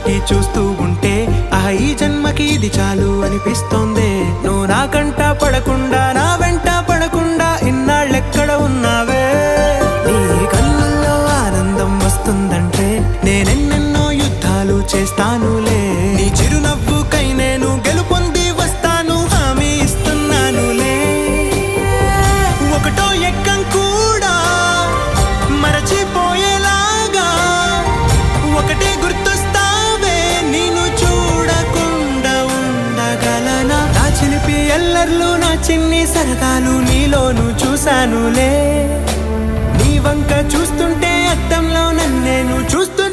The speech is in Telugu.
పెట్టి చూస్తూ ఉంటే ఈ జన్మకి ఇది చాలు అనిపిస్తోంది. నువ్వు నా కంట పడకుండా నా వెంట పడకుండా ఇన్నాళ్ళెక్కడ ఉన్నావే? నీ కళ్ళల్లో ఆనందం వస్తుందంటే నేనెన్నెన్నో యుద్ధాలు చేస్తానులే. నీ చిరునవ్వుకై నేను గెలుపొంది వస్తాను, హామీ ఇస్తున్నానులే. ఒకటో ఎక్కం కూడా మరచిపోయేలాగా ఒకటే గుర్తొస్తావే, నేను చూడకుండా ఉండగలనా? నా చిలిపి ఎల్లర్లు నా చిన్ని సరదాలు నీలోను చూశానులే. నీ వంక చూస్తుంటే అద్దంలో నన్నేను చూస్తూ